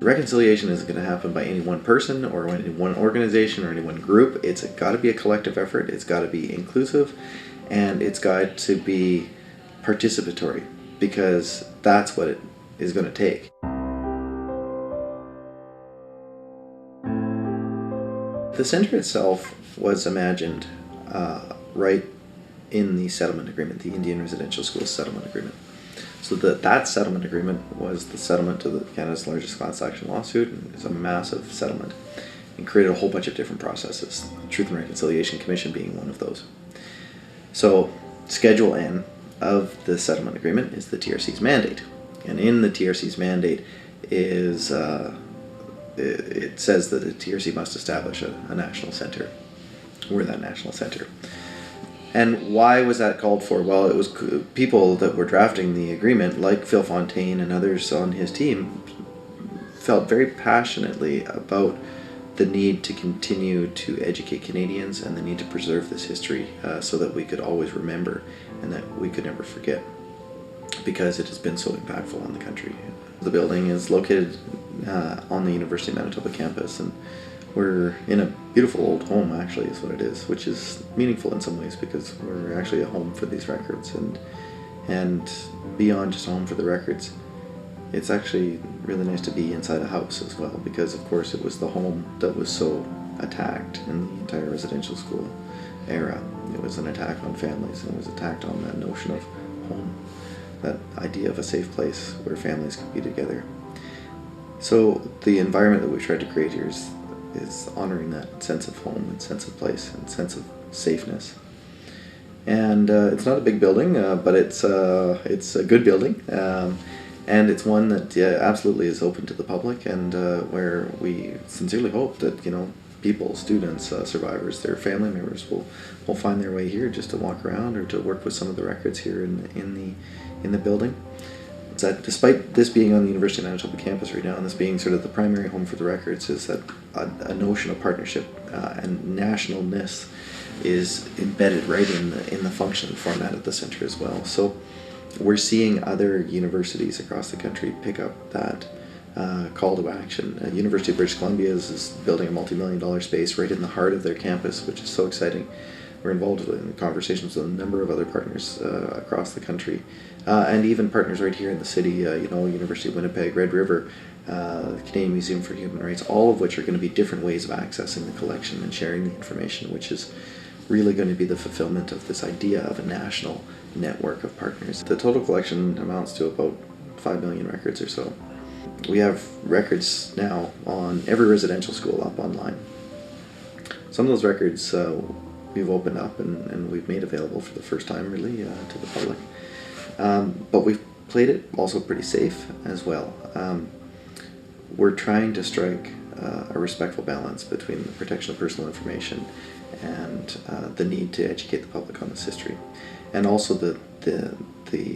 Reconciliation isn't going to happen by any one person or any one organization or any one group. It's got to be a collective effort. It's got to be inclusive, and it's got to be participatory, because that's what it is going to take. The centre itself was imagined right in the settlement agreement, the Indian Residential Schools Settlement Agreement. So that settlement agreement was the settlement to Canada's largest class action lawsuit, and it was a massive settlement and created a whole bunch of different processes, the Truth and Reconciliation Commission being one of those. So Schedule N of the settlement agreement is the TRC's mandate, and in the TRC's mandate is it says that the TRC must establish a national centre. We're that national centre. And why was that called for? Well, it was people that were drafting the agreement, like Phil Fontaine and others on his team, felt very passionately about the need to continue to educate Canadians and the need to preserve this history so that we could always remember and that we could never forget, because it has been so impactful on the country. The building is located on the University of Manitoba campus, and we're in a beautiful old home, actually, is what it is, which is meaningful in some ways because we're actually a home for these records, and beyond just a home for the records, it's actually really nice to be inside a house as well, because of course it was the home that was so attacked in the entire residential school era. It was an attack on families, and it was attacked on that notion of home, that idea of a safe place where families could be together. So the environment that we tried to create here is honoring that sense of home and sense of place and sense of safeness. And it's not a big building, but it's a good building, and it's one that absolutely is open to the public, and where we sincerely hope that people, students, survivors, their family members will find their way here just to walk around or to work with some of the records here in the building. It's that despite this being on the University of Manitoba campus right now, and this being sort of the primary home for the records, is that a notion of partnership and nationalness is embedded right in the function and format of the centre as well. So we're seeing other universities across the country pick up that call to action. University of British Columbia is building a multi-million-dollar space right in the heart of their campus, which is so exciting. We're involved in conversations with a number of other partners across the country, and even partners right here in the city, University of Winnipeg, Red River, the Canadian Museum for Human Rights, all of which are going to be different ways of accessing the collection and sharing the information, which is really going to be the fulfillment of this idea of a national network of partners. The total collection amounts to about 5 million records or so. We have records now on every residential school up online. Some of those records we've opened up and we've made available for the first time, really, to the public. But we've played it also pretty safe as well. We're trying to strike a respectful balance between the protection of personal information and the need to educate the public on this history, and also the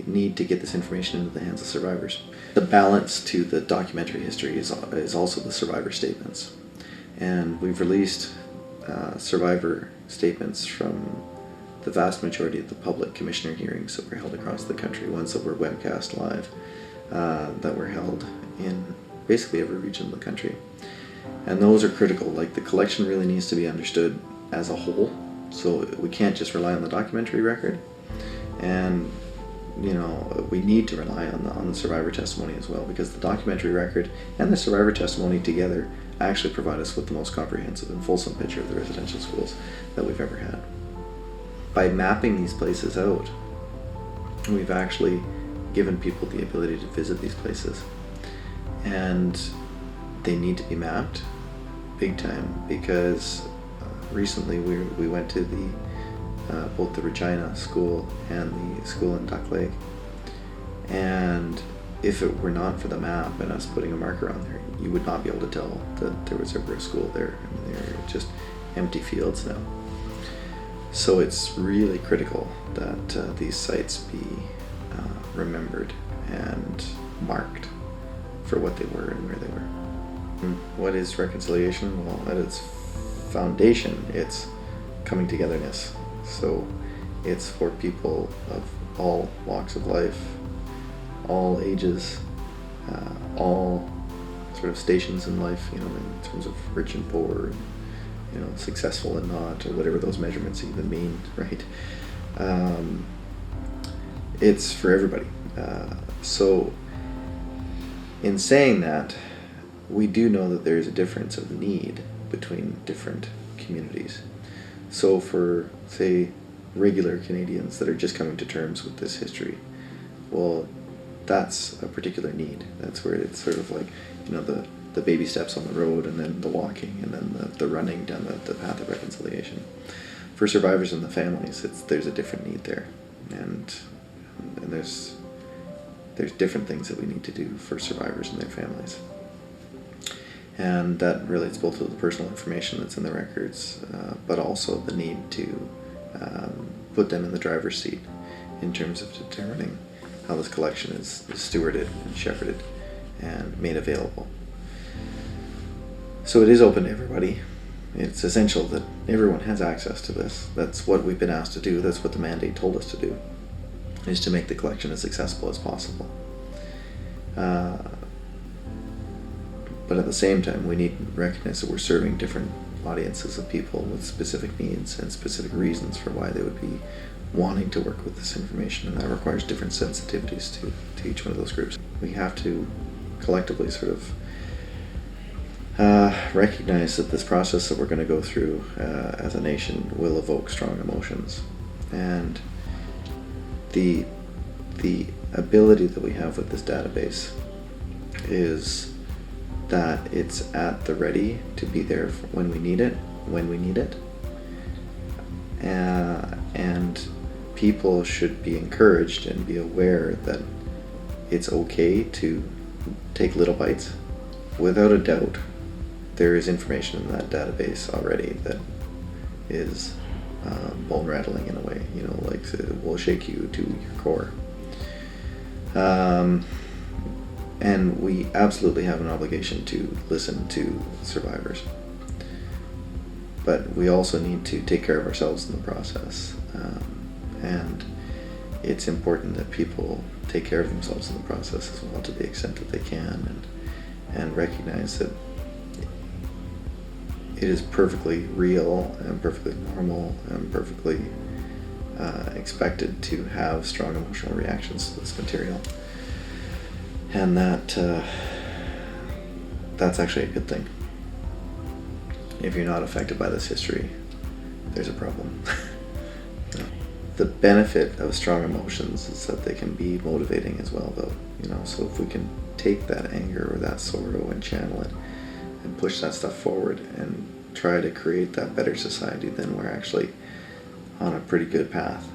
need to get this information into the hands of survivors. The balance to the documentary history is also the survivor statements, and we've released survivor statements from the vast majority of the public commissioner hearings that were held across the country, ones that were webcast live, that were held in basically every region of the country. And those are critical. Like, the collection really needs to be understood as a whole, so we can't just rely on the documentary record, and we need to rely on the survivor testimony as well, because the documentary record and the survivor testimony together actually provide us with the most comprehensive and fulsome picture of the residential schools that we've ever had. By mapping these places out, we've actually given people the ability to visit these places, and they need to be mapped big time, because recently we went to both the Regina School and the school in Duck Lake, and if it were not for the map and us putting a marker on there, you would not be able to tell that there was ever a school there. I mean, they're just empty fields now. So it's really critical that these sites be remembered and marked for what they were and where they were. What is reconciliation? Well, at its foundation, it's coming togetherness. So it's for people of all walks of life, all ages, all sort of stations in life, in terms of rich and poor, successful and not, or whatever those measurements even mean, right? It's for everybody. So in saying that, we do know that there is a difference of need between different communities. So for, say, regular Canadians that are just coming to terms with this history, well, that's a particular need. That's where it's sort of like, the baby steps on the road, and then the walking, and then the running down the path of reconciliation. For survivors and the families, there's a different need there, and there's different things that we need to do for survivors and their families. And that relates both to the personal information that's in the records, but also the need to put them in the driver's seat in terms of determining how this collection is stewarded and shepherded and made available. So it is open to everybody. It's essential that everyone has access to this. That's what we've been asked to do. That's what the mandate told us to do, is to make the collection as accessible as possible. But at the same time, we need to recognize that we're serving different audiences of people with specific needs and specific reasons for why they would be wanting to work with this information, and that requires different sensitivities to each one of those groups. We have to collectively sort of recognize that this process that we're going to go through as a nation will evoke strong emotions, and the ability that we have with this database is that it's at the ready to be there when we need it, and people should be encouraged and be aware that it's okay to take little bites. Without a doubt, there is information in that database already that is bone rattling in a way, like will shake you to your core. And we absolutely have an obligation to listen to survivors. But we also need to take care of ourselves in the process. And it's important that people take care of themselves in the process as well, to the extent that they can, and recognize that it is perfectly real and perfectly normal and perfectly expected to have strong emotional reactions to this material. And that's actually a good thing. If you're not affected by this history, there's a problem. The benefit of strong emotions is that they can be motivating as well, though. So if we can take that anger or that sorrow and channel it and push that stuff forward and try to create that better society, then we're actually on a pretty good path.